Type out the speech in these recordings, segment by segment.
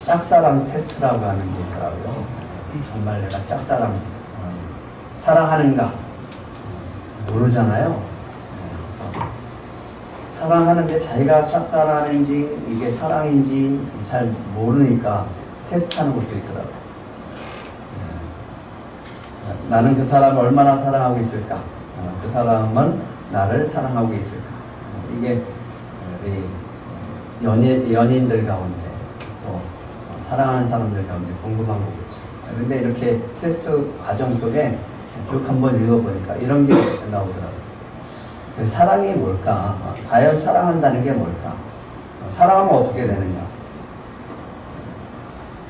짝사랑 테스트라고 하는 게 있더라고요. 정말 내가 짝사랑, 사랑하는가 모르잖아요. 그래서 사랑하는데 자기가 짝사랑인지 이게 사랑인지 잘 모르니까 테스트하는 것도 있더라고요. 나는 그 사람을 얼마나 사랑하고 있을까? 그 사람은 나를 사랑하고 있을까? 이게 연인들 가운데 또 사랑하는 사람들 가운데 궁금한 거겠죠. 근데 이렇게 테스트 과정 속에 쭉 한번 읽어보니까 이런 게 나오더라고요. 사랑이 뭘까? 과연 사랑한다는 게 뭘까? 사랑하면 어떻게 되느냐?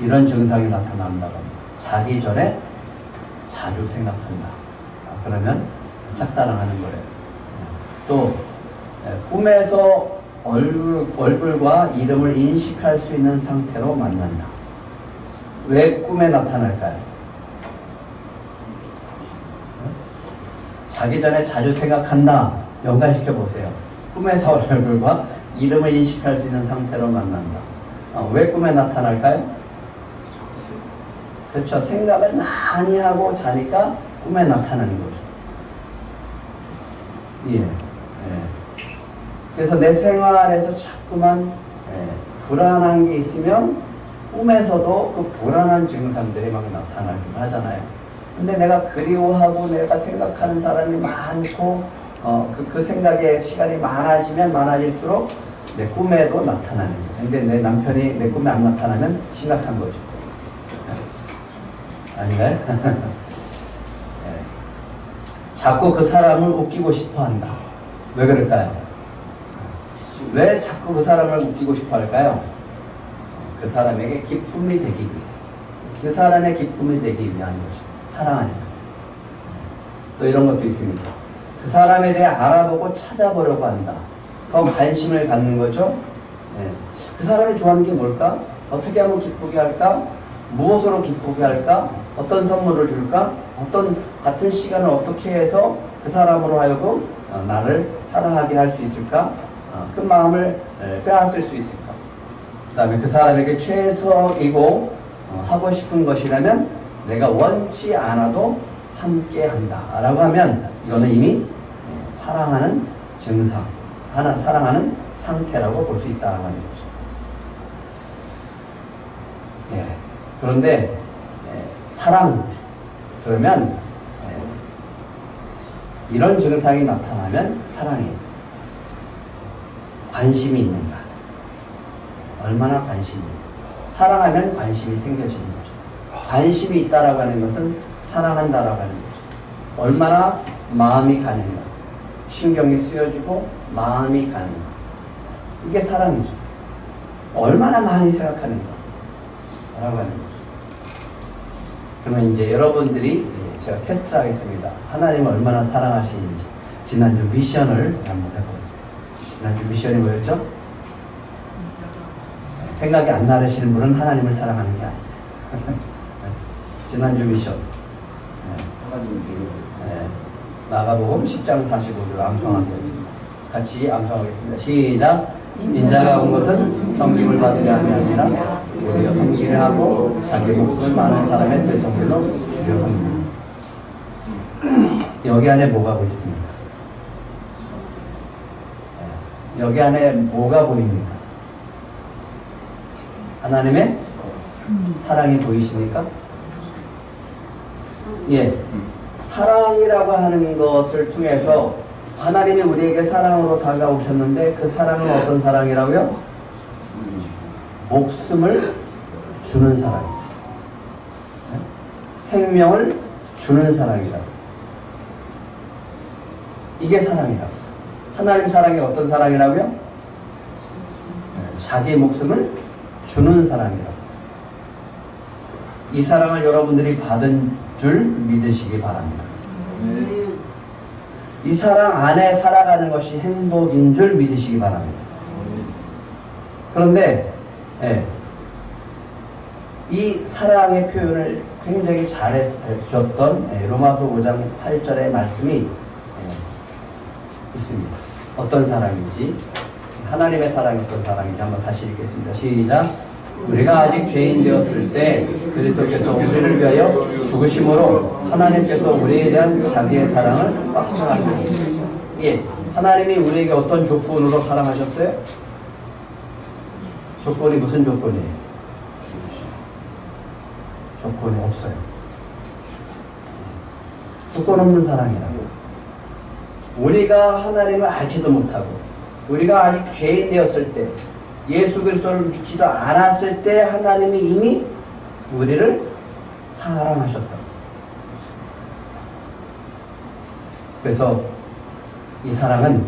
이런 증상이 나타난다고 합니다. 자기 전에 자주 생각한다. 그러면 짝사랑하는 거예요. 또 꿈에서 얼굴과 이름을 인식할 수 있는 상태로 만난다. 왜 꿈에 나타날까요? 자기 전에 자주 생각한다. 연관시켜 보세요. 꿈에서 얼굴과 이름을 인식할 수 있는 상태로 만난다. 왜 꿈에 나타날까요? 그렇죠. 생각을 많이 하고 자니까 꿈에 나타나는 거죠. 예. 그래서 내 생활에서 자꾸만 불안한 게 있으면 꿈에서도 그 불안한 증상들이 막 나타나기도 하잖아요. 근데 내가 그리워하고 내가 생각하는 사람이 많고 그 생각에 시간이 많아지면 많아질수록 내 꿈에도 나타나는 거예요. 근데 내 남편이 내 꿈에 안 나타나면 심각한 거죠. 아닌가요? 자꾸 그 사람을 웃기고 싶어 한다. 왜 그럴까요? 왜 자꾸 그 사람을 웃기고 싶어 할까요? 그 사람에게 기쁨이 되기 위해서. 그 사람의 기쁨이 되기 위한 거죠. 사랑하니까. 또 이런 것도 있습니다. 그 사람에 대해 알아보고 찾아보려고 한다. 더 관심을 갖는 거죠. 그 사람이 좋아하는 게 뭘까? 어떻게 하면 기쁘게 할까? 무엇으로 기쁘게 할까? 어떤 선물을 줄까? 어떤 같은 시간을 어떻게 해서 그 사람으로 하여금 나를 사랑하게 할 수 있을까? 그 마음을 빼앗을 수 있을까? 그 다음에 그 사람에게 최소이고 하고 싶은 것이라면 내가 원치 않아도 함께 한다 라고 하면 이거는 이미 사랑하는 증상, 사랑하는 상태라고 볼 수 있다는 거죠. 그런데 사랑 그러면 이런 증상이 나타나면 사랑이에요. 관심이 있는가? 얼마나 관심이 있는가? 사랑하면 관심이 생겨지는 거죠. 관심이 있다라고 하는 것은 사랑한다라고 하는 거죠. 얼마나 마음이 가는가? 신경이 쓰여지고 마음이 가는가? 이게 사랑이죠. 얼마나 많이 생각하는가? 라고 하는 거죠. 그러면 이제 여러분들이 제가 테스트를 하겠습니다. 하나님을 얼마나 사랑하시는지 지난주 미션을 한번 해보겠습니다. 지난주 미션이 뭐였죠? 생각이 안 나르시는 분은 하나님을 사랑하는 게 아니에요. 지난주 미션. 마가복음 10장 45절 암송하겠습니다. 같이 암송하겠습니다. 시작. 인자가 온 것은 섬김을 받으려 함이 아니라 오히려 섬기려 하고 자기 목숨을 많은 사람의 대성물로 주려 합니다. 여기 안에 뭐가 보입니까? 여기 안에 뭐가 보입니까? 하나님의 사랑이 보이십니까? 사랑이라고 하는 것을 통해서 하나님이 우리에게 사랑으로 다가오셨는데 그 사랑은 어떤 사랑이라고요? 목숨을 주는 사랑이에요. 생명을 주는 사랑이라고. 이게 사랑이라고. 하나님 사랑이 어떤 사랑이라고요? 자기 목숨을 주는 사랑이라고. 이 사랑을 여러분들이 받은 줄 믿으시기 바랍니다. 이 사랑 안에 살아가는 것이 행복인 줄 믿으시기 바랍니다. 그런데 이 사랑의 표현을 굉장히 잘 해주셨던 로마서 5장 8절의 말씀이 있습니다. 어떤 사랑인지, 하나님의 사랑이 어떤 사랑인지 한번 다시 읽겠습니다. 시작. 우리가 아직 죄인 되었을 때 그리스도께서 우리를 위하여 죽으심으로 하나님께서 우리에 대한 자기의 사랑을 확증하셨습니다. 예, 하나님이 우리에게 어떤 조건으로 사랑하셨어요? 조건이 무슨 조건이에요? 조건이 없어요. 조건 없는 사랑이라고. 우리가 하나님을 알지도 못하고 우리가 아직 죄인 되었을 때 예수 그리스도를 믿지도 않았을 때 하나님이 이미 우리를 사랑하셨다. 그래서 이 사랑은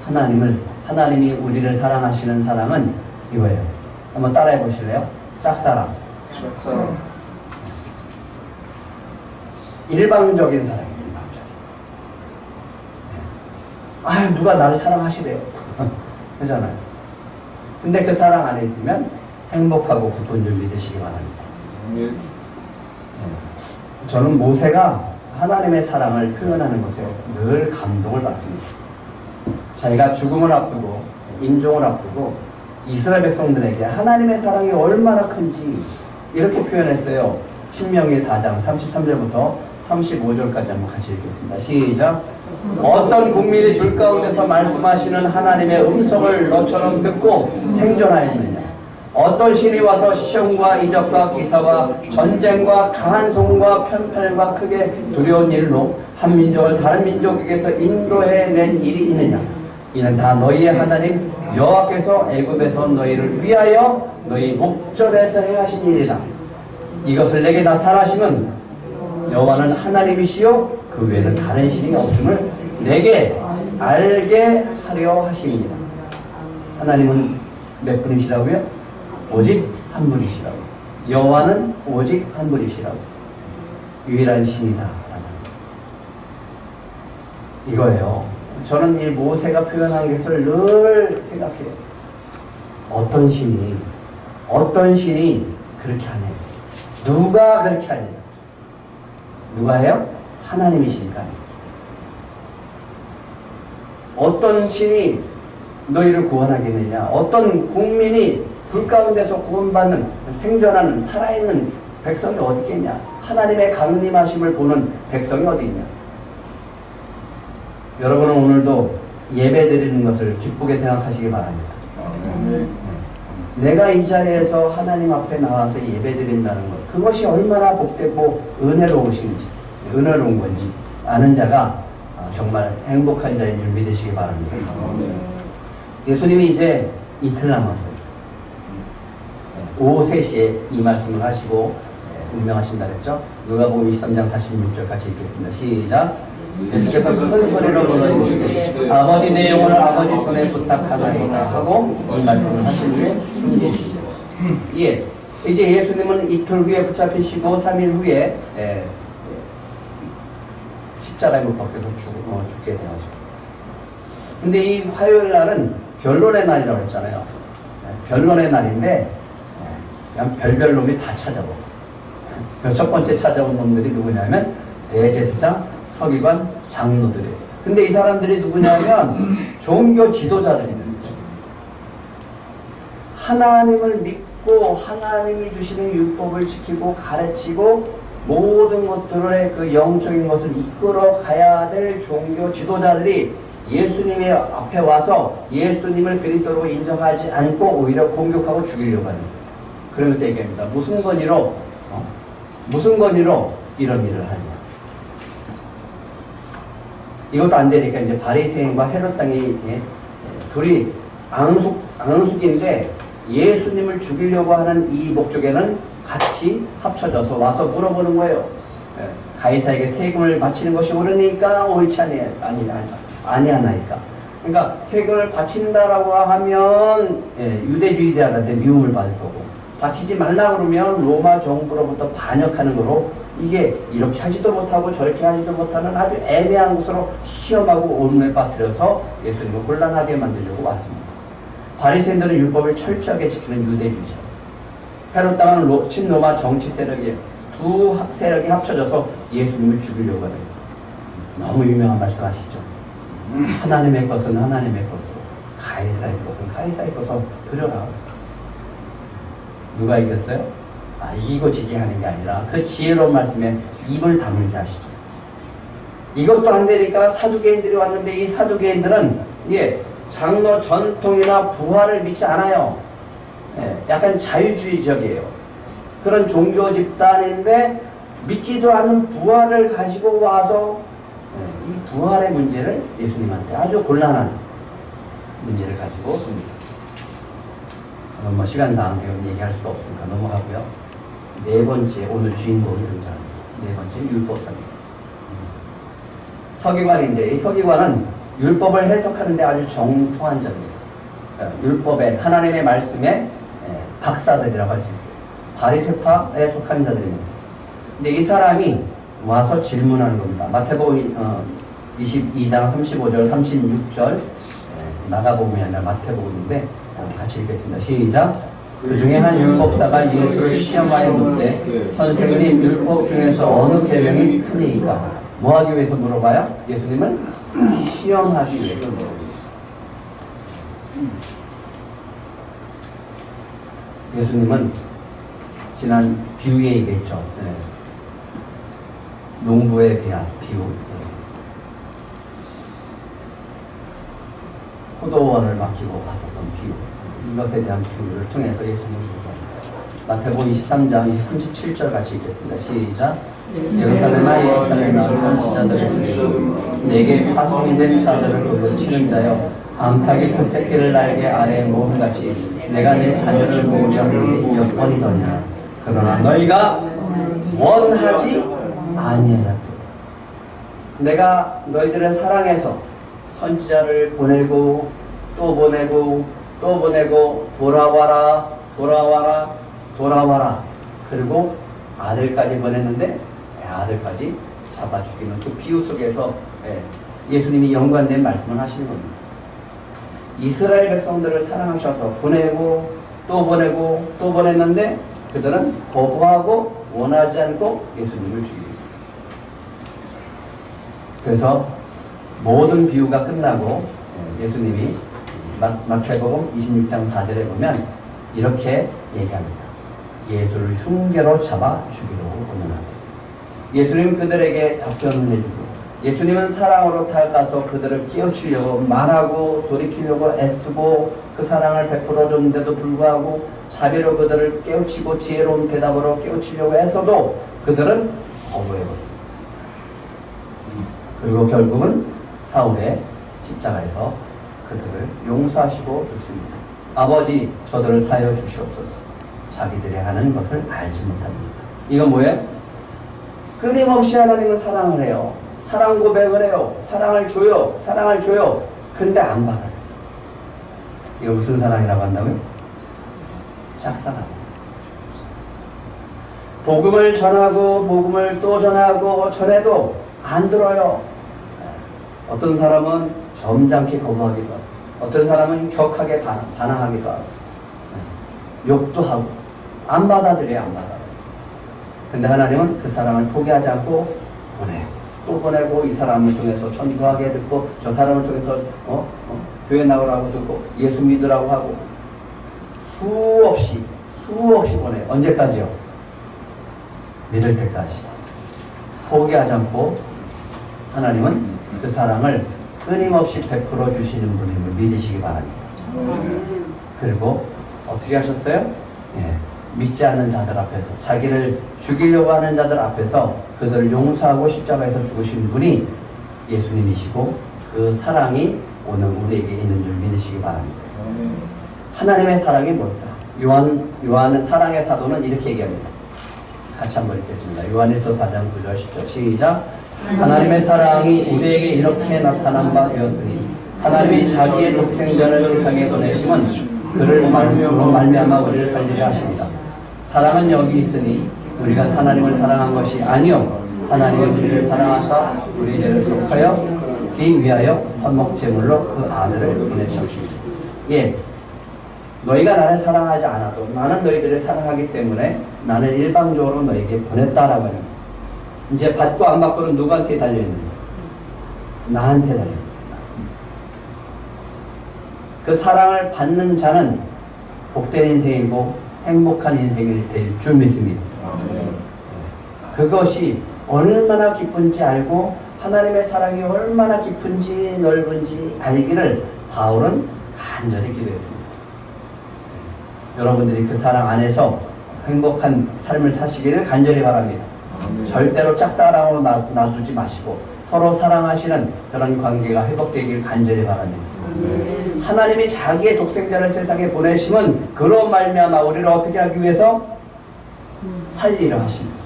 하나님이 우리를 사랑하시는 사랑은 이거예요. 한번 따라해 보실래요? 짝사랑. 일방적인 사랑이에요. 일방적인. 누가 나를 사랑하시래요. 그러잖아요. 근데 그 사랑 안에 있으면 행복하고 기쁜 줄 믿으시기 바랍니다. 저는 모세가 하나님의 사랑을 표현하는 것에 늘 감동을 받습니다. 자기가 죽음을 앞두고 임종을 앞두고 이스라엘 백성들에게 하나님의 사랑이 얼마나 큰지 이렇게 표현했어요. 신명기 4장 33절부터 35절까지 한번 같이 읽겠습니다. 시작. 어떤 국민이 둘 가운데서 말씀하시는 하나님의 음성을 너처럼 듣고 생존하였느냐? 어떤 신이 와서 시험과 이적과 기사와 전쟁과 강한 손과 편팔과 크게 두려운 일로 한 민족을 다른 민족에게서 인도해낸 일이 있느냐? 이는 다 너희의 하나님 여호와께서 애굽에서 너희를 위하여 너희 목전에서 행하신 일이라. 이것을 내게 나타나시면 여호와는 하나님이시요 그 외에는 다른 신이 없음을 내게 알게 하려 하십니다. 하나님은 몇 분이시라고요? 오직 한 분이시라고. 여호와는 오직 한 분이시라고. 유일한 신이다. 이거예요. 저는 이 모세가 표현한 것을 늘 생각해요. 어떤 신이 그렇게 하냐. 누가 그렇게 하냐. 누가 해요? 하나님이시니까. 어떤 신이 너희를 구원하겠느냐. 어떤 국민이 불 가운데서 구원받는 생존하는 살아있는 백성이 어디 있겠냐. 하나님의 강림하심을 보는 백성이 어디 있냐. 여러분은 오늘도 예배 드리는 것을 기쁘게 생각하시기 바랍니다. 내가 이 자리에서 하나님 앞에 나와서 예배 드린다는 것, 그것이 얼마나 복되고 은혜로운 건지 아는 자가 정말 행복한 자인 줄 믿으시기 바랍니다. 예수님이 이제 이틀 남았어요. 오후 3시에 이 말씀을 하시고 운명하신다 그랬죠? 누가복음 23장 46절 같이 읽겠습니다. 시작. 예수께서 큰 소리로 불러주시되 아버지 내 영혼을 아버지 손에 부탁하나이다 하고 이 말씀을 하신 후에 숨기시죠. 예, 이제 예수님은 이틀 후에 붙잡히시고 3일 후에 십자가에 못 박혀서 죽게 되어죠. 근데 이 화요일 날은 변론의 날이라고 했잖아요. 변론의 날인데 그냥 별별 놈이 다 찾아오고, 첫 번째 찾아온 놈들이 누구냐면 대제사장, 서기관, 장로들이에요. 근데 이 사람들이 누구냐면 종교 지도자들입니다. 하나님을 믿고 하나님이 주시는 율법을 지키고 가르치고 모든 것들의 그 영적인 것을 이끌어 가야 될 종교 지도자들이 예수님의 앞에 와서 예수님을 그리스도로 인정하지 않고 오히려 공격하고 죽이려고 하는 거예요. 그러면서 얘기합니다. 무슨 권위로 이런 일을 하냐. 이것도 안 되니까 이제 바리새인과 헤롯 당이 둘이 앙숙인데 예수님을 죽이려고 하는 이 목적에는 같이 합쳐져서 와서 물어보는 거예요. 가이사에게 세금을 바치는 것이 옳으니까 옳지 아니하나이까. 그러니까 세금을 바친다라고 하면 유대주의자들한테 미움을 받을 거고, 바치지 말라 그러면 로마 정부로부터 반역하는 거로, 이게 이렇게 하지도 못하고 저렇게 하지도 못하는 아주 애매한 것으로 시험하고 온몸에 빠뜨려서 예수님을 곤란하게 만들려고 왔습니다. 바리새인들은 율법을 철저하게 지키는 유대주의자, 헤롯 당은 친로마 정치 세력이 두 세력이 합쳐져서 예수님을 죽이려고 하는, 너무 유명한 말씀 아시죠? 하나님의 것은 하나님의 것으로, 가이사의 것은 가이사의 것으로 드려라. 누가 이겼어요? 이기고 지게 하는 게 아니라 그 지혜로운 말씀에 입을 다물게 하시죠. 이것도 안 되니까 사두개인들이 왔는데 이 사두개인들은 장로 전통이나 부활을 믿지 않아요. 약간 자유주의적이에요. 그런 종교 집단인데 믿지도 않는 부활을 가지고 와서 이 부활의 문제를 예수님한테 아주 곤란한 문제를 가지고 옵니다. 시간상 얘기할 수도 없으니까 넘어가고요. 네 번째 오늘 주인공이 등장합니다. 네 번째 율법사입니다. 서기관인데 이 서기관은 율법을 해석하는데 아주 정통한 자입니다. 율법의 하나님의 말씀의 박사들이라고 할 수 있어요. 바리새파에 속한 자들입니다. 근데 이 사람이 와서 질문하는 겁니다. 마태복음 22장 35절 36절 마가복음이 아니라 마태복음인데 같이 읽겠습니다. 시작. 그 중에 한 율법사가 예수를 시험하여 묻되 선생님 율법 중에서 어느 계명이 크니까? 뭐 하기 위해서 물어봐요? 예수님을 시험하기 위해서 물어봅니다. 예수님은 지난 비유에 얘기했죠. 농부에 대한 비유. 포도원을 맡기고 갔었던 비유. 이것에 대한 비유를 통해서 예수님이 얘기합니다. 마태복음 23장 37절 같이 읽겠습니다. 시작. 예루살렘아 예루살렘아 선지자들을 죽이고 내게 파송된 자들을 돌로 치는 자여 암탉이 그 새끼를 날개 아래에 모은 같이 내가 내 자녀를 모으려 하니 몇 번이더냐. 그러나 너희가 원하지 아니하였다. 내가 너희들을 사랑해서 선지자를 보내고 또 보내고 또 보내고 돌아와라 돌아와라 돌아와라. 그리고 아들까지 보냈는데 아들까지 잡아 죽이는 그 비유 속에서 예수님이 연관된 말씀을 하시는 겁니다. 이스라엘 백성들을 사랑하셔서 보내고 또 보내고 또 보냈는데 그들은 거부하고 원하지 않고 예수님을 죽입니다. 그래서 모든 비유가 끝나고 예수님이 마태복음 26장 4절에 보면 이렇게 얘기합니다. 예수를 흉계로 잡아 죽이려고 권면한다. 예수님은 그들에게 답변을 해주고 예수님은 사랑으로 다가가서 그들을 깨우치려고 말하고 돌이키려고 애쓰고 그 사랑을 베풀어 줬는데도 불구하고 자비로 그들을 깨우치고 지혜로운 대답으로 깨우치려고 해서도 그들은 거부해버립니다. 그리고 결국은 사울의 십자가에서 그들을 용서하시고 죽습니다. 아버지 저들을 사하여 주시옵소서. 자기들이 하는 것을 알지 못합니다. 이건 뭐예요? 끊임없이 하나님은 사랑을 해요. 사랑 고백을 해요. 사랑을 줘요. 사랑을 줘요. 근데 안 받아요. 이거 무슨 사랑이라고 한다고요? 짝사랑. 복음을 전하고 복음을 또 전하고 전해도 안 들어요. 어떤 사람은 점잖게 거부하기도 하고 어떤 사람은 격하게 반항하기도 하고 욕도 하고 안 받아들여요. 안 받아들여요. 근데 하나님은 그 사람을 포기하지 않고 보내요. 또 보내고 이 사람을 통해서 전도하게 듣고 저 사람을 통해서 교회 나오라고 듣고 예수 믿으라고 하고 수없이 보내요. 언제까지요? 믿을 때까지. 포기하지 않고 하나님은 그 사랑을 끊임없이 베풀어 주시는 분임을 믿으시기 바랍니다. 그리고 어떻게 하셨어요? 믿지 않는 자들 앞에서 자기를 죽이려고 하는 자들 앞에서 그들을 용서하고 십자가에서 죽으신 분이 예수님이시고 그 사랑이 오늘 우리에게 있는 줄 믿으시기 바랍니다. 하나님의 사랑이 뭘까? 요한 사랑의 사도는 이렇게 얘기합니다. 같이 한번 읽겠습니다. 요한일서 4장 9절 10절 시작. 하나님의 사랑이 우리에게 이렇게 나타난 바 되었으니 하나님이 자기의 독생자를 세상에 보내심은 그를 말미암아 우리를 살리려 하십니다. 사랑은 여기 있으니 우리가 하나님을 사랑한 것이 아니요 하나님이 우리를 사랑하사 우리 죄를 속하여기 위하여 헌목 제물로 그 아들을 보내셨습니다. 너희가 나를 사랑하지 않아도 나는 너희들을 사랑하기 때문에 나는 일방적으로 너희에게 보냈다라고 합니다. 이제 받고 안 받고는 누구한테 달려있는 거예요? 나한테 달려있는 거예요. 그 사랑을 받는 자는 복된 인생이고 행복한 인생이 될 줄 믿습니다. 그것이 얼마나 기쁜지 알고 하나님의 사랑이 얼마나 깊은지 넓은지 알기를 바울은 간절히 기도했습니다. 여러분들이 그 사랑 안에서 행복한 삶을 사시기를 간절히 바랍니다. 절대로 짝사랑으로 놔두지 마시고 서로 사랑하시는 그런 관계가 회복되길 간절히 바랍니다. 하나님이 자기의 독생자를 세상에 보내심은 그로 말미암아 우리를 어떻게 하기 위해서? 살리려 하십니다.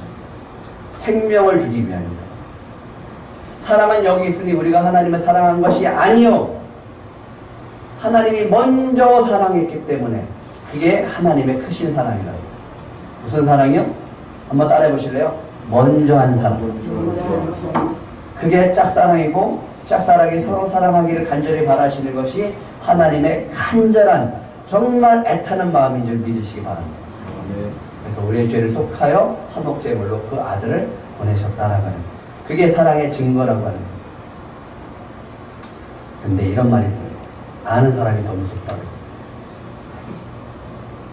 생명을 주기 위함이다. 사랑은 여기 있으니 우리가 하나님을 사랑한 것이 아니요, 하나님이 먼저 사랑했기 때문에 그게 하나님의 크신 사랑이라고. 무슨 사랑이요? 한번 따라해 보실래요? 먼저 한 사랑. 그게 짝사랑이고, 짝사랑이 서로 사랑하기를 간절히 바라시는 것이 하나님의 간절한 정말 애타는 마음인 줄 믿으시기 바랍니다. 그래서 우리의 죄를 속하여 한옥제물로 그 아들을 보내셨다라고 하는, 그게 사랑의 증거라고 하는 거예요. 근데 이런 말이 있어요. 아는 사람이 더 무섭다고.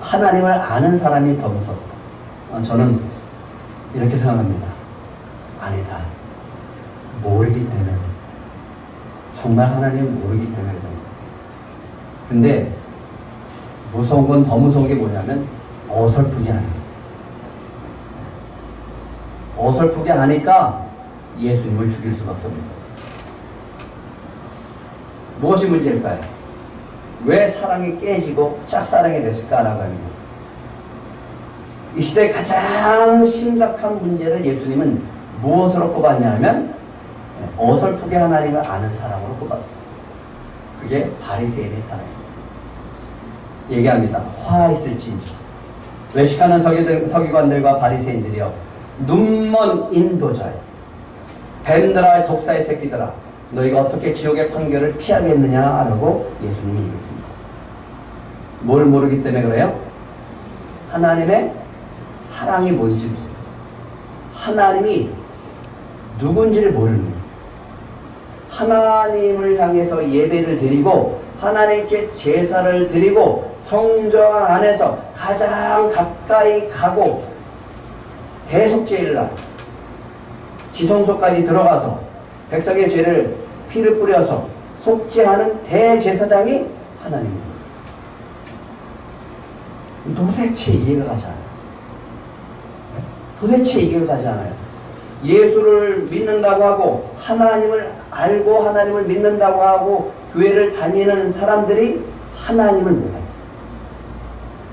하나님을 아는 사람이 더 무섭다. 저는 이렇게 생각합니다. 아니다. 모르기 때문에. 정말 하나님을 모르기 때문에 그런 거예요. 근데 무서운 건, 더 무서운 게 뭐냐면 어설프게 하는 거예요. 어설프게 하니까 예수님을 죽일 수밖에 없는 거예요. 무엇이 문제일까요? 왜 사랑이 깨지고 짝사랑이 됐을까라고 하는 거예요. 이 시대의 가장 심각한 문제를 예수님은 무엇으로 꼽았냐면 어설프게 하나님을 아는 사람으로 꼽았어요. 그게 바리새인의 사랑이에요. 얘기합니다. 화 있을지인지. 외식하는 서기관들과 바리새인들이여, 눈먼 인도자여, 뱀들아, 독사의 새끼들아, 너희가 어떻게 지옥의 판결을 피하겠느냐라고 예수님이 얘기했습니다. 뭘 모르기 때문에 그래요? 하나님의 사랑이 뭔지, 하나님이 누군지를 모르는 거예요. 하나님을 향해서 예배를 드리고 하나님께 제사를 드리고 성전 안에서 가장 가까이 가고 대속죄일날 지성소까지 들어가서 백성의 죄를 피를 뿌려서 속죄하는 대제사장이 하나님입니다. 도대체 이해가 가지 않아요. 도대체 이해가 가지 않아요. 예수를 믿는다고 하고 하나님을 알고 하나님을 믿는다고 하고 교회를 다니는 사람들이 하나님을 몰라요.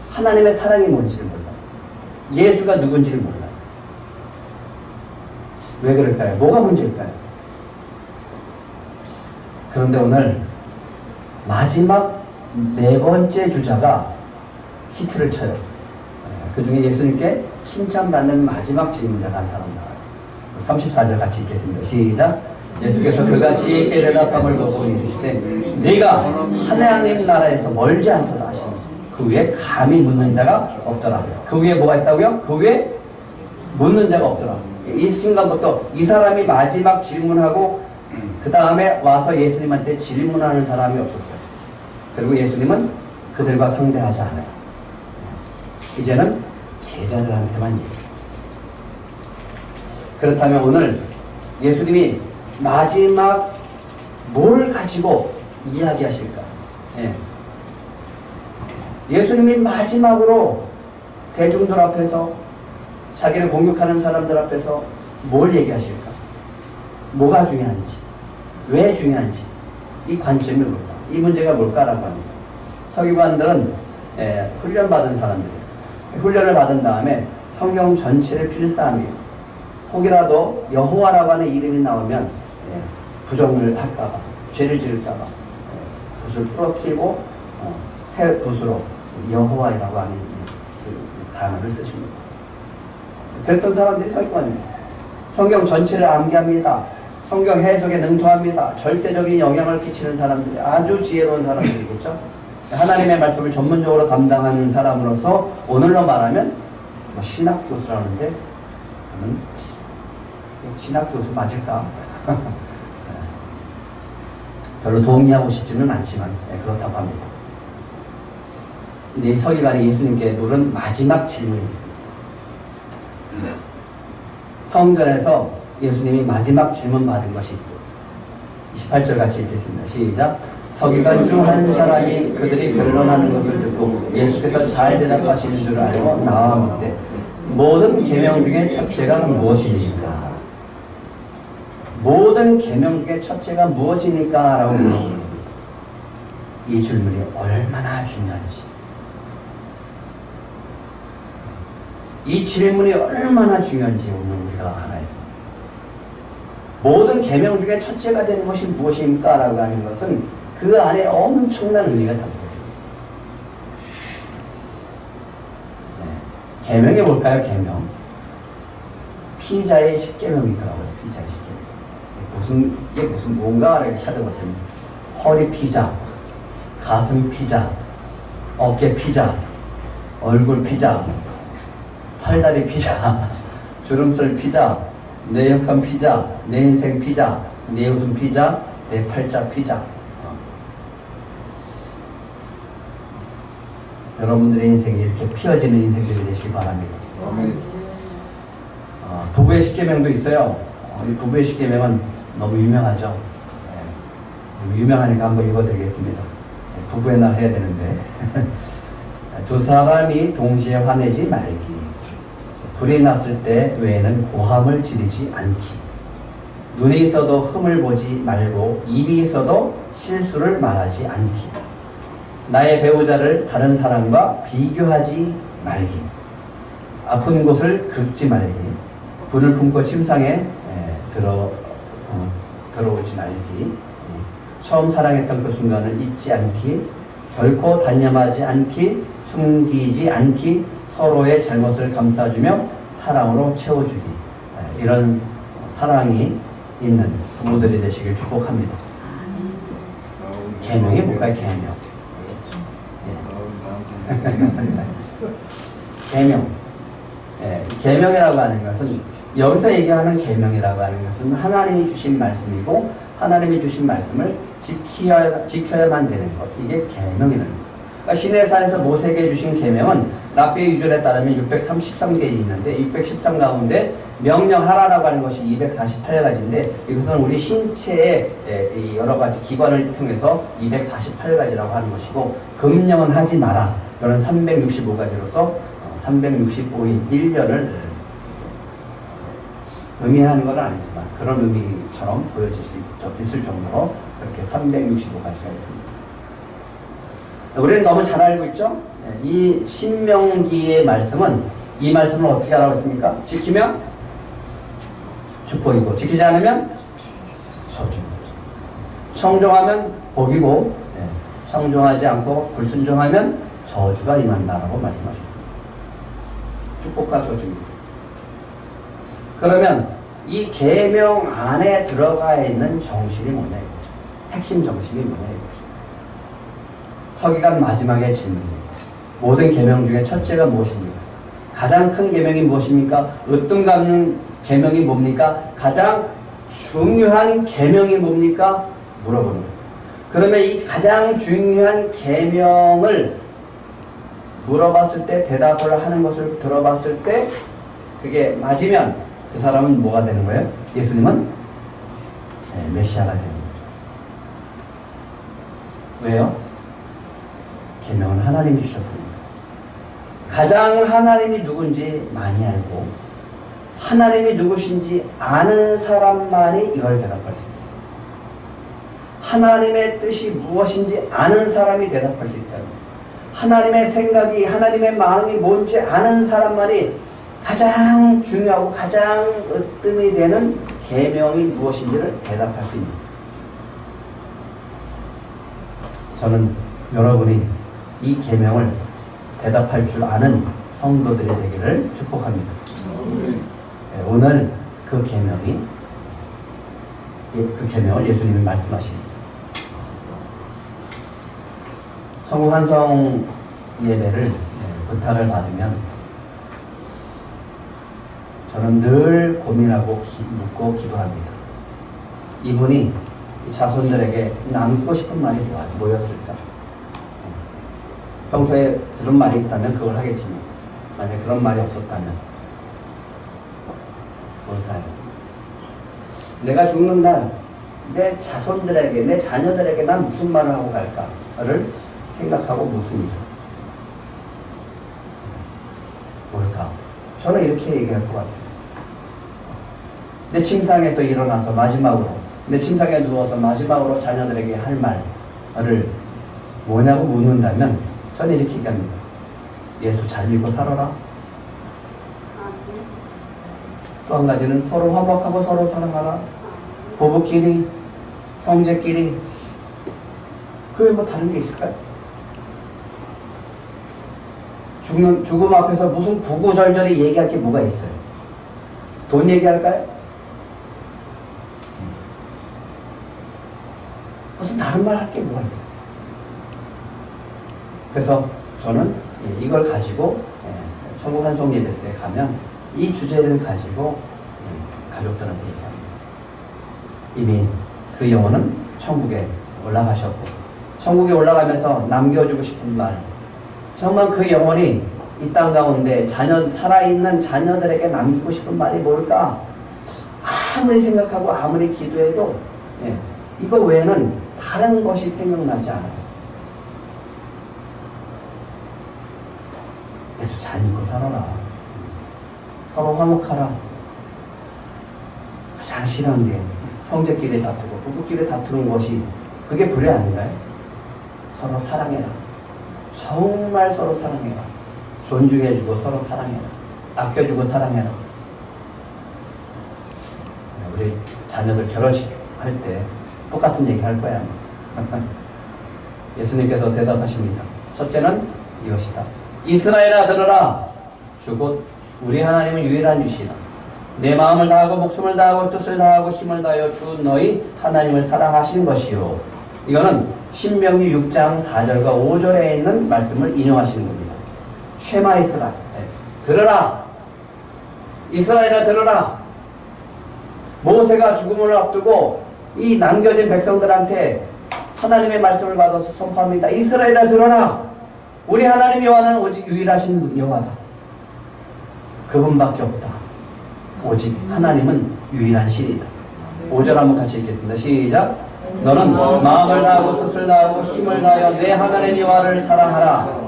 하나님의 사랑이 뭔지를 몰라요. 예수가 누군지를 몰라요. 왜 그럴까요? 뭐가 문제일까요? 그런데 오늘 마지막 네 번째 주자가 히트를 쳐요. 그 중에 예수님께 칭찬받는 마지막 질문자가 한 사람 나와요. 34절 같이 읽겠습니다. 시작. 예수께서 그가 지혜있게 대답함을 보고 이르시되 네가 하나님 나라에서 멀지 않도다 하시니 그 위에 감히 묻는 자가 없더라. 그 위에 뭐가 있다고요? 그 위에 묻는 자가 없더라. 이 순간부터 이 사람이 마지막 질문하고 그 다음에 와서 예수님한테 질문하는 사람이 없었어요. 그리고 예수님은 그들과 상대하지 않아요. 이제는 제자들한테만 얘기해요. 그렇다면 오늘 예수님이 마지막 뭘 가지고 이야기하실까? 예수님이 마지막으로 대중들 앞에서 자기를 공격하는 사람들 앞에서 뭘 얘기하실까? 뭐가 중요한지, 왜 중요한지, 이 관점이 뭘까? 이 문제가 뭘까라고 합니다. 서기관들은 훈련받은 사람들이에요. 훈련을 받은 다음에 성경 전체를 필사합니다. 혹이라도 여호와라고 하는 이름이 나오면 부정을 할까봐, 죄를 지을까봐 붓을 부러뜨리고 새 붓으로 여호와라고 하는 그 단어를 쓰십니다. 그랬던 사람들이 서기관입니다. 성경 전체를 암기합니다. 성경 해석에 능통합니다. 절대적인 영향을 끼치는 사람들이, 아주 지혜로운 사람들이겠죠. 하나님의 말씀을 전문적으로 담당하는 사람으로서 오늘로 말하면 신학 교수라는데 신학 교수 맞을까? 별로 동의하고 싶지는 않지만 그렇다고 합니다. 근데 이 서기관이 예수님께 물은 마지막 질문이 있습니다. 성전에서 예수님이 마지막 질문 받은 것이 있어요. 28절 같이 읽겠습니다. 시작. 서기관 중 한 사람이 그들이 변론하는 것을 듣고 예수께서 잘 대답하시는 줄 알고 나와 묻되 모든 계명 중에 첫째가 무엇이니까? 모든 계명 중에 첫째가 무엇이니까? 라고 물어봅니다. 이 질문이 얼마나 중요한지, 이 질문이 얼마나 중요한지 오늘 우리가 알아야 돼요. 모든 계명 중에 첫째가 되는 것이 무엇입니까? 라고 하는 것은 그 안에 엄청난 의미가 담겨 있어요. 계명이 뭘까요? 계명. 피자의 10계명이 있더라고요. 피자의 10계명. 이게 무슨 뭔가 이렇게 찾아봤더니 허리 피자, 가슴 피자, 어깨 피자, 얼굴 피자, 팔다리 피자, 주름살 피자, 내 형편 피자, 내 인생 피자, 내 웃음 피자, 내 팔자 피자. 여러분들의 인생이 이렇게 피어지는 인생들이 되시기 바랍니다. 부부의 10계명도 있어요. 이 부부의 10계명은 너무 유명하죠. 너무 유명하니까 한번 읽어드리겠습니다. 부부의 날 해야 되는데 두 사람이 동시에 화내지 말기, 불이 났을 때 외에는 고함을 지르지 않기, 눈이 있어도 흠을 보지 말고 입이 있어도 실수를 말하지 않기, 나의 배우자를 다른 사람과 비교하지 말기, 아픈 곳을 긁지 말기, 분을 품고 침상에 들어오지 말기, 처음 사랑했던 그 순간을 잊지 않기, 결코 단념하지 않기, 숨기지 않기, 서로의 잘못을 감싸주며 사랑으로 채워주기. 이런 사랑이 있는 부모들이 되시길 축복합니다. 계명이 뭘까요? 계명. 계명. 계명이라고 하는 것은, 여기서 얘기하는 계명이라고 하는 것은 하나님이 주신 말씀이고, 하나님이 주신 말씀을 지켜야만 되는 것. 이게 계명이라는 것. 그러니까 시내산에서 모세에게 주신 계명은 랍비의 유전에 따르면 633개 있는데, 613 가운데 명령하라라고 하는 것이 248가지인데, 이것은 우리 신체의 여러 가지 기관을 통해서 248가지라고 하는 것이고, 금령은 하지 마라. 이런 365가지로서 365인 1년을 의미하는 건 아니지만 그런 의미처럼 보여질 수 있을 정도로 그렇게 365가지가 있습니다. 우리는 너무 잘 알고 있죠? 이 신명기의 말씀은, 이 말씀을 어떻게 하라고 했습니까? 지키면 축복이고, 지키지 않으면 저주인 거죠. 청종하면 복이고, 청종하지 않고 불순종하면 저주가 임한다라고 말씀하셨습니다. 축복과 저주입니다. 그러면 이 계명 안에 들어가 있는 정신이 뭐냐 이거죠. 핵심 정신이 뭐냐 이거죠. 서기관 마지막의 질문입니다. 모든 계명 중에 첫째가 무엇입니까? 가장 큰 계명이 무엇입니까? 으뜸 갚는 계명이 뭡니까? 가장 중요한 계명이 뭡니까? 물어보는 거예요. 그러면 이 가장 중요한 계명을 물어봤을 때, 대답을 하는 것을 들어봤을 때 그게 맞으면 그 사람은 뭐가 되는 거예요? 예수님은 메시아가 되는 거죠. 왜요? 계명은 하나님이 주셨습니다. 가장 하나님이 누군지 많이 알고 하나님이 누구신지 아는 사람만이 이걸 대답할 수 있어요. 하나님의 뜻이 무엇인지 아는 사람이 대답할 수 있다는 거예요. 하나님의 생각이, 하나님의 마음이 뭔지 아는 사람만이 가장 중요하고 가장 으뜸이 되는 계명이 무엇인지를 대답할 수 있는 거예요. 저는 여러분이 이 계명을 대답할 줄 아는 성도들이 되기를 축복합니다. 오늘 그 계명을 예수님이 말씀하십니다. 천국 환송 예배를 부탁을 받으면 저는 늘 고민하고 묻고 기도합니다. 이분이 이 자손들에게 남기고 싶은 말이 뭐였을까? 평소에 들은 말이 있다면 그걸 하겠지만 만약 그런 말이 없었다면 뭘까요? 내가 죽는 날 내 자손들에게, 내 자녀들에게 난 무슨 말을 하고 갈까를 생각하고 묻습니다. 뭘까? 저는 이렇게 얘기할 것 같아요. 내 침상에서 일어나서 마지막으로, 내 침상에 누워서 마지막으로 자녀들에게 할 말을 뭐냐고 묻는다면 저는 이렇게 얘기합니다. 예수 잘 믿고 살아라. 또 한 가지는 서로 화목하고 서로 사랑하라. 부부끼리, 형제끼리. 그게 뭐 다른 게 있을까요? 죽음 앞에서 무슨 구구절절히 얘기할 게 뭐가 있어요? 돈 얘기할까요? 무슨 다른 말 할 게 뭐가 있겠어요? 그래서 저는 이걸 가지고 천국 환송 예배 때 가면 이 주제를 가지고 가족들한테 얘기합니다. 이미 그 영혼은 천국에 올라가셨고 천국에 올라가면서 남겨주고 싶은 말, 정말 그 영혼이 이 땅 가운데 살아있는 자녀들에게 남기고 싶은 말이 뭘까? 아무리 생각하고 아무리 기도해도 이거 외에는 다른 것이 생각나지 않아요. 예수 잘 믿고 살아라. 서로 화목하라. 가장 싫은 게 형제끼리 다투고 부부끼리 다투는 것이 그게 불의 아닌가요? 서로 사랑해라. 정말 서로 사랑해라. 존중해주고 서로 사랑해라. 아껴주고 사랑해라. 우리 자녀들 결혼식 할 때 똑같은 얘기 할 거야. 예수님께서 대답하십니다. 첫째는 이것이다. 이스라엘아 들으라. 주 곧 우리 하나님은 유일한 주시나 내 마음을 다하고 목숨을 다하고 뜻을 다하고 힘을 다하여 주 너희 하나님을 사랑하신 것이요. 이거는 신명기 6장 4절과 5절에 있는 말씀을 인용하시는 겁니다. 쉐마 이스라엘, 들으라. 이스라엘아 들으라. 모세가 죽음을 앞두고 이 남겨진 백성들한테 하나님의 말씀을 받아서 선포합니다. 이스라엘아 들어라. 우리 하나님 여호와는 오직 유일하신 여호와다. 그분밖에 없다. 오직 하나님은 유일한 신이다. 5절 한번 같이 읽겠습니다. 시작. 너는 마음을 다하고 뜻을 다하고 힘을 다하여 내 하나님 여호와를 사랑하라.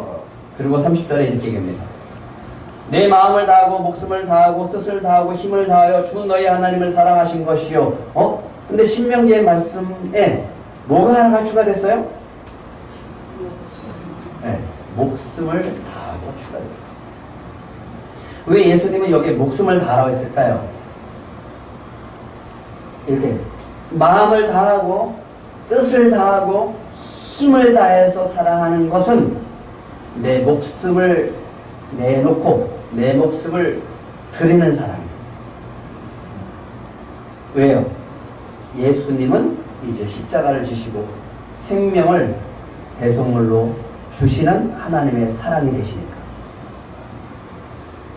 그리고 30절에 이렇게 얘기합니다. 내 마음을 다하고 목숨을 다하고 뜻을 다하고 힘을 다하여 주 너희 하나님을 사랑하신 것이요. 근데 신명기의 말씀에 뭐가 하나가 추가됐어요? 목숨을 다하고 추가됐어요. 왜 예수님은 여기에 목숨을 다하라고 했을까요? 이렇게 마음을 다하고 뜻을 다하고 힘을 다해서 사랑하는 것은 내 목숨을 내놓고 내 목숨을 드리는 사랑이에요. 왜요? 예수님은 이제 십자가를 지시고 생명을 대속물로 주시는 하나님의 사랑이 되시니까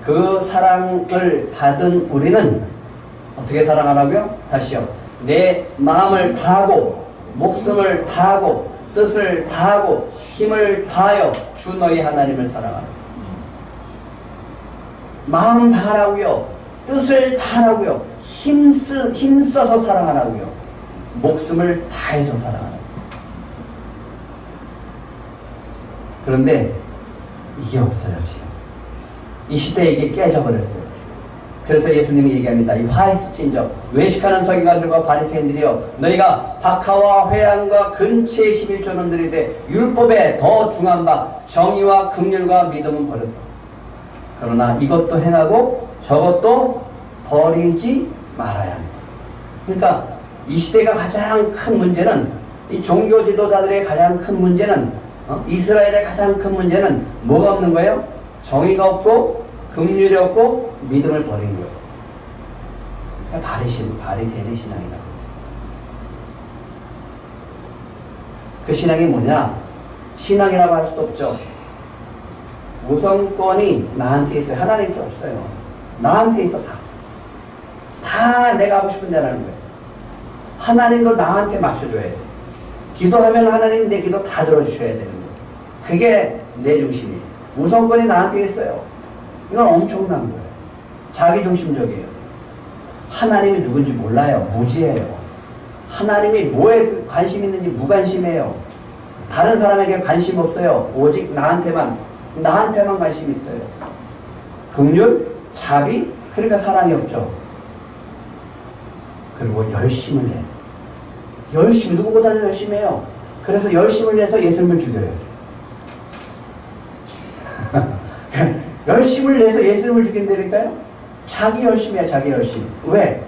그 사랑을 받은 우리는 어떻게 사랑하라고요? 다시요. 내 마음을 다하고 목숨을 다하고 뜻을 다하고 힘을 다하여 주 너희 하나님을 사랑하라. 마음 다하라고요. 뜻을 다하라고요. 힘써서 사랑하라고요. 목숨을 다해서 사랑하라고요. 그런데 이게 없어요, 지금. 이 시대에 이게 깨져버렸어요. 그래서 예수님이 얘기합니다. 이 화했을진저 외식하는 서기관들과 바리새인들이여 너희가 박하와 회양과 근처의 11조는 들이되 율법에 더 중한 바 정의와 긍휼과 믿음은 버렸다. 그러나 이것도 행하고 저것도 버리지 말아야 한다. 그러니까 이 시대가 가장 큰 문제는 이 종교 지도자들의 가장 큰 문제는 이스라엘의 가장 큰 문제는 뭐가 없는 거예요? 정의가 없고 긍휼이 없고 믿음을 버린 거예요. 그러니까 바리새인의 신앙이다. 그 신앙이 뭐냐? 신앙이라고 할 수도 없죠. 우선권이 나한테 있어요. 하나님께 없어요. 나한테 있어 다. 다 내가 하고 싶은 대로 하는 거예요. 하나님도 나한테 맞춰줘야 돼. 기도하면 하나님 내 기도 다 들어주셔야 되는 거예요. 그게 내 중심이에요. 우선권이 나한테 있어요. 이건 엄청난 거예요. 자기중심적이에요. 하나님이 누군지 몰라요. 무지해요. 하나님이 뭐에 관심 있는지 무관심해요. 다른 사람에게 관심 없어요. 오직 나한테만 관심 있어요. 긍휼, 자비, 그러니까 사랑이 없죠. 그리고 열심을 내. 열심히, 누구보다도 열심히 해요. 그래서 열심을 내서 예수님을 죽여요. 열심을 내서 예수님을 죽인다니까요? 자기 열심이야, 자기 열심. 왜?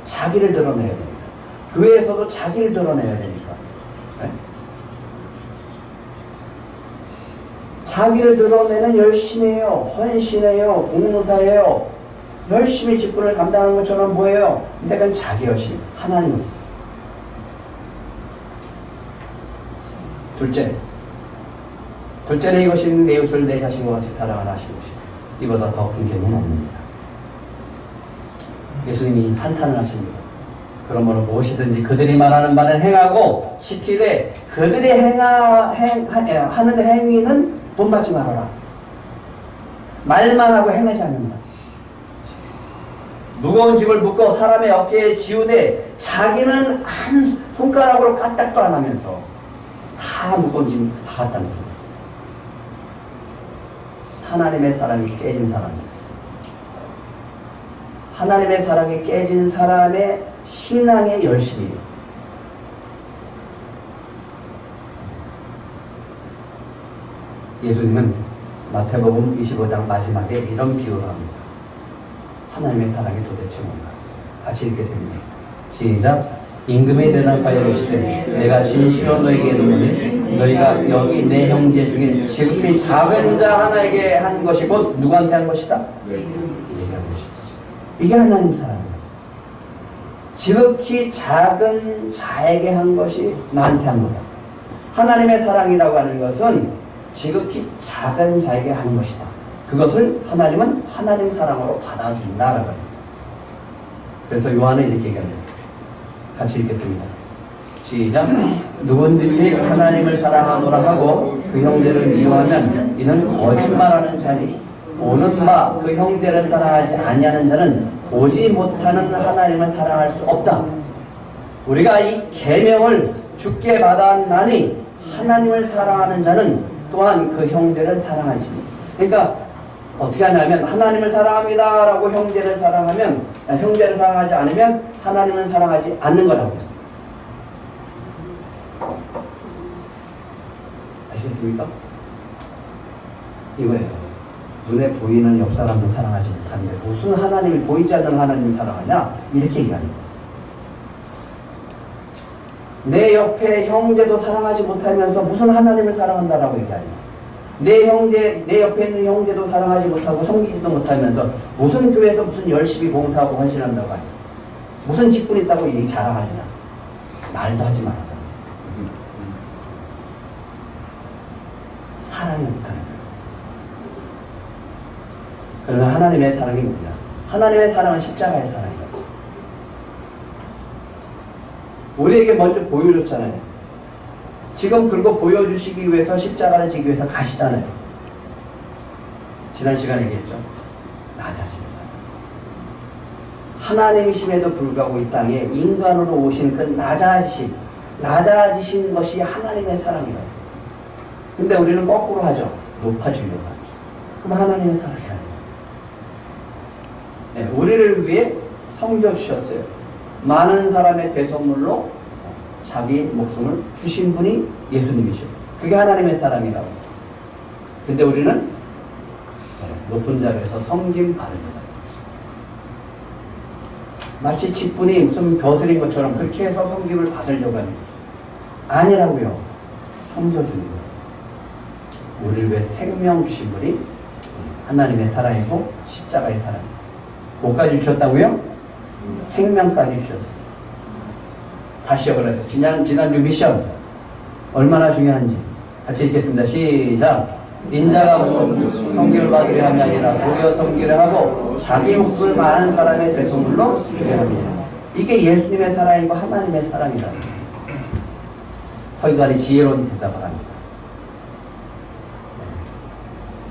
자기를 드러내야 되니까. 교회에서도 자기를 드러내야 되니까. 네? 자기를 드러내는 열심히 해요. 헌신해요. 봉사해요. 열심히 직분을 감당하는 것처럼 보여요. 근데 그건 자기 열심. 하나님 없어요. 둘째는 이것이 내 이웃을 내 자신과 같이 사랑하라 하신 것이 이보다 더 큰 계명은 없느니라. 예수님이 한탄을 하십니다. 그러므로 무엇이든지 그들이 말하는 바는 행하고 시키되 그들이 하는 행위는 본받지 말아라. 말만 하고 행하지 않는다. 무거운 짐을 묶어 사람의 어깨에 지우되 자기는 한 손가락으로 까딱도 안 하면서 다 무거운 짐 다 갖다 놓습니다. 하나님의 사랑이 깨진 사람입니다. 하나님의 사랑이 깨진 사람의 신앙의 열심이에요. 예수님은 마태복음 25장 마지막에 이런 비유를 합니다. 하나님의 사랑이 도대체 뭔가? 같이 읽겠습니다. 시작. 임금에 대한 바에 이르시되 내가 진실로 너에게 이르노니 너희가 여기 내 형제 중에 지극히 작은 자 하나에게 한 것이 곧 누구한테 한 것이다? 이게 하나님 사랑이에요. 지극히 작은 자에게 한 것이 나한테 한 거다. 하나님의 사랑이라고 하는 것은 지극히 작은 자에게 하는 것이다. 그것을 하나님은 하나님 사랑으로 받아준다라고 합니다. 그래서 요한은 이렇게 얘기합니다. 같이 읽겠습니다. 시작. 누구든지 하나님을 사랑하노라 하고 그 형제를 미워하면 이는 거짓말하는 자니 보는 바 그 형제를 사랑하지 아니하는 자는 보지 못하는 하나님을 사랑할 수 없다. 우리가 이 계명을 주께 받았나니 하나님을 사랑하는 자는 또한 그 형제를 사랑할지. 그러니까 어떻게 하냐면 하나님을 사랑합니다 라고 형제를 사랑하지 않으면 하나님을 사랑하지 않는 거라고요. 아시겠습니까? 이거예요. 눈에 보이는 옆 사람도 사랑하지 못하는데 무슨 하나님이 보이지 않는 하나님을 사랑하냐? 이렇게 얘기하는 거예요. 내 옆에 형제도 사랑하지 못하면서 무슨 하나님을 사랑한다라고 얘기하냐? 내 옆에 있는 형제도 사랑하지 못하고 섬기지도 못하면서 무슨 교회에서 무슨 열심히 봉사하고 헌신한다고 하냐? 무슨 직분 있다고 얘기 자랑하냐? 말도 하지 말아라. 사랑이 없다는 거예요. 그러면 하나님의 사랑이 뭐냐? 하나님의 사랑은 십자가의 사랑이죠. 우리에게 먼저 보여줬잖아요. 지금 그거 보여주시기 위해서 십자가를 지기 위해서 가시잖아요. 지난 시간에 얘기했죠. 나 자신의 사랑. 하나님이심에도 불구하고 이 땅에 인간으로 오신 그 낮아지신 것이 하나님의 사랑이라고. 근데 우리는 거꾸로 하죠. 높아지려고 하죠. 그럼 하나님의 사랑이 아니에요. 네, 우리를 위해 섬겨주셨어요. 많은 사람의 대선물로 자기 목숨을 주신 분이 예수님이시죠. 그게 하나님의 사랑이라고. 근데 우리는 높은 자리에서 섬김 받습니다. 마치 직분이 무슨 벼슬인 것처럼 그렇게 해서 섬김을 받으려고 하는 거죠. 아니라고요. 섬겨주는 거예요. 우리를 위해 생명 주신 분이 하나님의 사랑이고 십자가의 사랑이에요. 뭐까지 주셨다고요? 생명까지 주셨어요. 다시요. 그래서 지난주 미션 얼마나 중요한지 같이 읽겠습니다. 시작. 인자가 무슨 섬기를 받으려 함이 아니라 도리어 섬기를 하고 자기 목숨을 많은 사람의 대소물로 주게 합니다. 이게 예수님의 사랑이고 하나님의 사랑이다. 서기관이 지혜로운 대답을 합니다.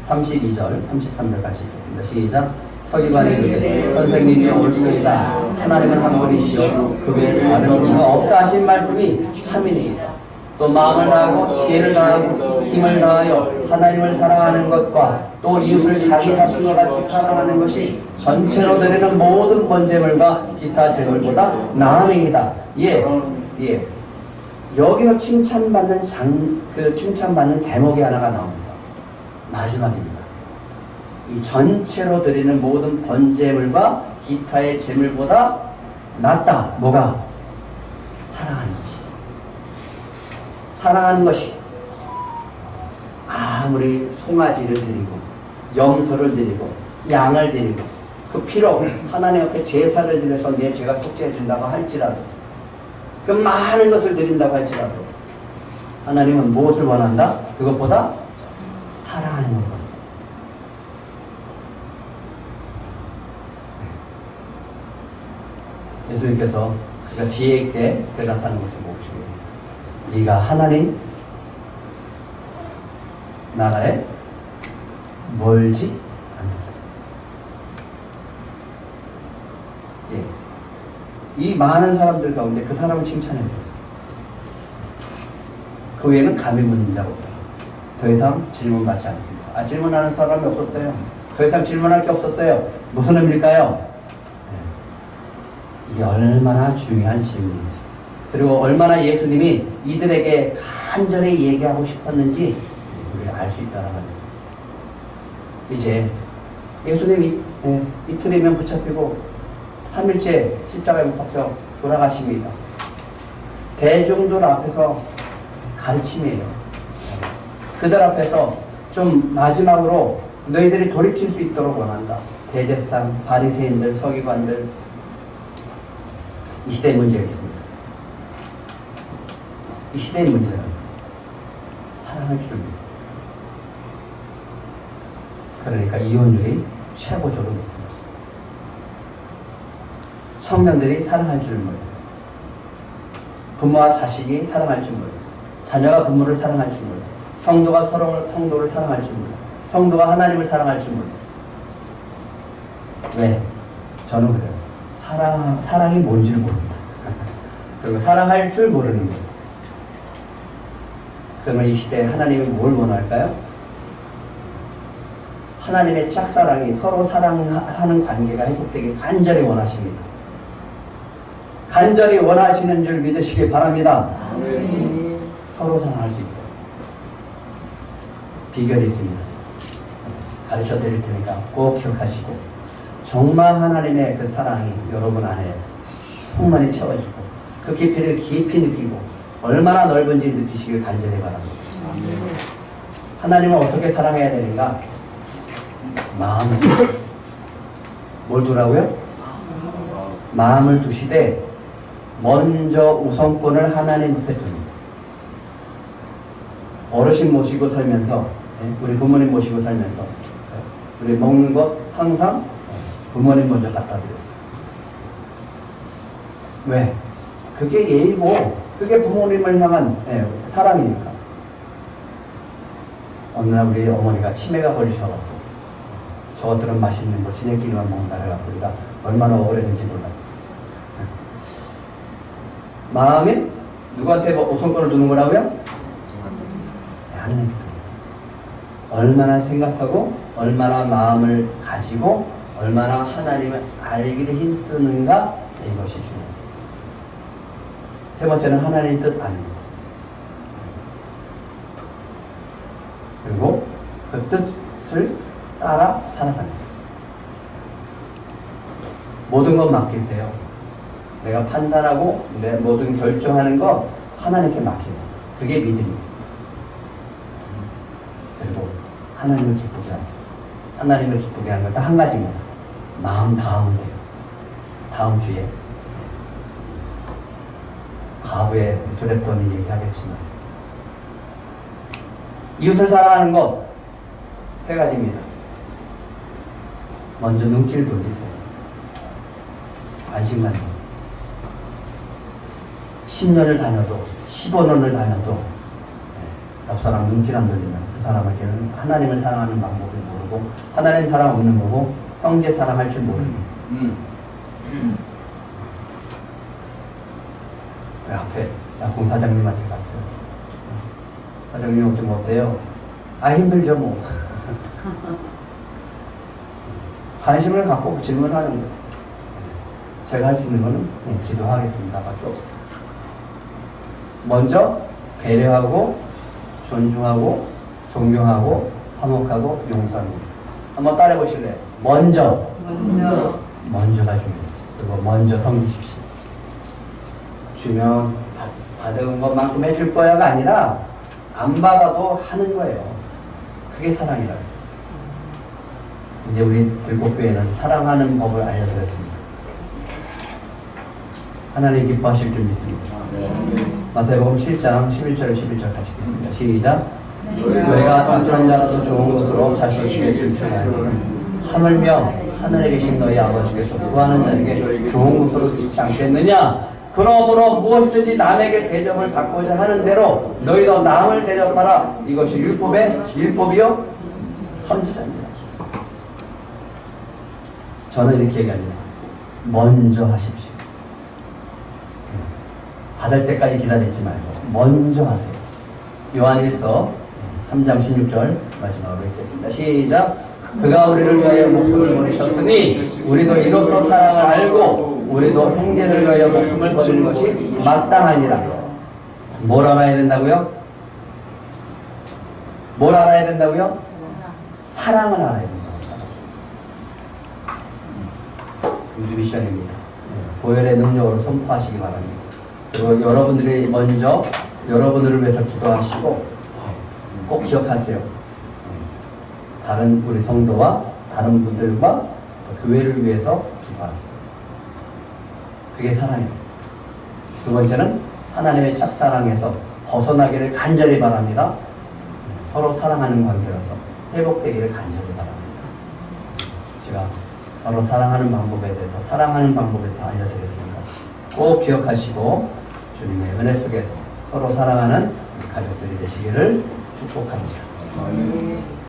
32절, 33절까지 읽겠습니다. 시작. 서기관이 이르되 선생님이 옳습니다. 하나님은 한 분이시요 그 외에 다른 이가 없다 하신 말씀이 참이니이다. 또 마음을 다하고 지혜를 다하고 힘을 다하여 하나님을 사랑하는 것과 또 이웃을 자기 자신과 같이 사랑하는 것이 전체로 드리는 모든 번제물과 기타 제물보다 나으니이다. 예. 여기서 칭찬받는 칭찬받는 대목이 하나가 나옵니다. 마지막입니다. 이 전체로 드리는 모든 번제물과 기타의 제물보다 낫다. 뭐가? 사랑하는 것이. 사랑하는 것이. 아무리 송아지를 드리고 염소를 드리고 양을 드리고 그 피로 하나님 앞에 제사를 드려서 내 죄가 속죄해 준다고 할지라도 그 많은 것을 드린다고 할지라도 하나님은 무엇을 원한다? 그것보다 사랑하는 것. 예수님께서 그가 지혜 있게 대답하는 것을 무엇이에요? 네가 하나님 나라에 멀지 않는다. 예. 이 많은 사람들 가운데 그 사람을 칭찬해줘요. 그 외에는 감히 묻는 자가 없다. 더 이상 질문받지 않습니다. 질문하는 사람이 없었어요. 더 이상 질문할 게 없었어요. 무슨 의미일까요? 이게 얼마나 중요한 질문인지, 그리고 얼마나 예수님이 이들에게 간절히 얘기하고 싶었는지 우리가 알 수 있다는 겁니다. 이제 예수님이 이틀이면 붙잡히고 3일째 십자가에 못 박혀 돌아가십니다. 대중들 앞에서 가르침이에요. 그들 앞에서 좀 마지막으로 너희들이 돌이킬 수 있도록 원한다. 대제사장, 바리새인들, 서기관들, 이 시대의 문제가 있습니다. 이 시대의 문제는 사랑할 줄입니다. 그러니까 이혼율이 최고조로 높습니다. 청년들이 사랑할 줄 몰라요. 부모와 자식이 사랑할 줄 몰라요. 자녀가 부모를 사랑할 줄 몰라요. 성도가 성도를 사랑할 줄 몰라요. 성도가 하나님을 사랑할 줄 몰라요. 왜? 저는 그래요. 사랑이 뭔지를 모릅니다. 그리고 사랑할 줄 모르는 거예요. 그러면 이 시대에 하나님이 뭘 원할까요? 하나님의 짝사랑이 서로 사랑하는 관계가 회복되길 간절히 원하십니다. 간절히 원하시는 줄 믿으시기 바랍니다. 서로 사랑할 수 있도록 비결이 있습니다. 가르쳐 드릴 테니까 꼭 기억하시고, 정말 하나님의 그 사랑이 여러분 안에 충만히 채워지고 그 깊이를 깊이 느끼고 얼마나 넓은지 느끼시길 간절히 바랍니다. 하나님을 어떻게 사랑해야 되는가? 마음을. 뭘 두라고요? 마음을 두시되 먼저 우선권을 하나님 앞에 둡니다. 어르신 모시고 살면서, 우리 부모님 모시고 살면서 우리 먹는 것 항상 부모님 먼저 갖다 드렸어요. 왜? 그게 예의고 그게 부모님을 향한 사랑이니까. 어느 날 우리 어머니가 치매가 걸리셔갖고 저것들은 맛있는 거 지네끼리만 먹는다 해갖고 우리가 얼마나 억울했는지 몰라요. 마음에 누구한테 우선권을 두는 거라고요? 하나님께. 얼마나 생각하고 얼마나 마음을 가지고 얼마나 하나님을 알기를 힘쓰는가, 이것이 중요해요. 세 번째는 하나님 뜻 아는 것. 그리고 그 뜻을 따라 살아가는 것. 모든 것 맡기세요. 내가 판단하고 내 모든 결정하는 거 하나님께 맡기고, 그게 믿음이에요. 그리고 하나님을 기쁘게 하세요. 하나님을 기쁘게 하는 건 딱 한 가지입니다. 마음 다하면 돼요. 다음 주에 과부의 두렵더니 얘기하겠지만, 이웃을 사랑하는 것 세 가지입니다. 먼저 눈길 돌리세요. 안심가는 10년을 다녀도 15년을 다녀도 옆 사람 눈길 안 돌리면 그 사람에게는 하나님을 사랑하는 방법이 거고 하나님 사랑 없는 거고 형제 사랑할 줄 모르는 거고. 앞에 약국 사장님한테 갔어요. 사장님 좀 어때요? 아 힘들죠 뭐. 관심을 갖고 질문하는 거예요. 제가 할 수 있는 거는 기도하겠습니다 밖에 없어요. 먼저 배려하고 존중하고 존경하고 화목하고 용서하는 거예요. 한번 따라해 보실래요? 먼저가 중요해요. 그리고 먼저 섬기십시오. 주면 받은 것만큼 해줄 거야가 아니라 안 받아도 하는 거예요. 그게 사랑이라고. 이제 우리 들꽃교회는 사랑하는 법을 알려드렸습니다. 하나님 기뻐하실 줄 믿습니다. 마태복음 7장 11절 11절 같이 읽겠습니다. 시작. 너희가 악한 자라도 좋은 것으로 자식에게 준충하니 하물며 하늘에 계신 너희 아버지께서 구하는 자에게 좋은 것으로 주시지 않겠느냐. 그러므로 무엇이든지 남에게 대접을 받고자 하는 대로 너희도 남을 대접하라. 이것이 율법이요 선지자입니다. 저는 이렇게 얘기합니다. 먼저 하십시오. 받을 때까지 기다리지 말고 먼저 하세요. 요한일서 3장 16절 마지막으로 읽겠습니다. 시작. 그가 우리를 위하여 목숨을 보내셨으니 우리도 이로써 사랑을 알고 우리도 형제들을 위하여 목숨을 버리는 것이 마땅하니라. 뭘 알아야 된다고요? 뭘 알아야 된다고요? 사랑을 알아야 된다고요. 금주 미션입니다. 보혈의 능력으로 선포하시기 바랍니다. 그리고 여러분들이 먼저 여러분들을 위해서 기도하시고 꼭 기억하세요. 다른 우리 성도와 다른 분들과 교회를 위해서 기도하세요. 그게 사랑이에요. 두 번째는 하나님의 짝사랑에서 벗어나기를 간절히 바랍니다. 서로 사랑하는 관계로서 회복되기를 간절히 바랍니다. 제가 서로 사랑하는 방법에 대해서 사랑하는 방법에 대해서 알려드렸으니까 꼭 기억하시고 주님의 은혜 속에서 서로 사랑하는 가족들이 되시기를 축복합니다.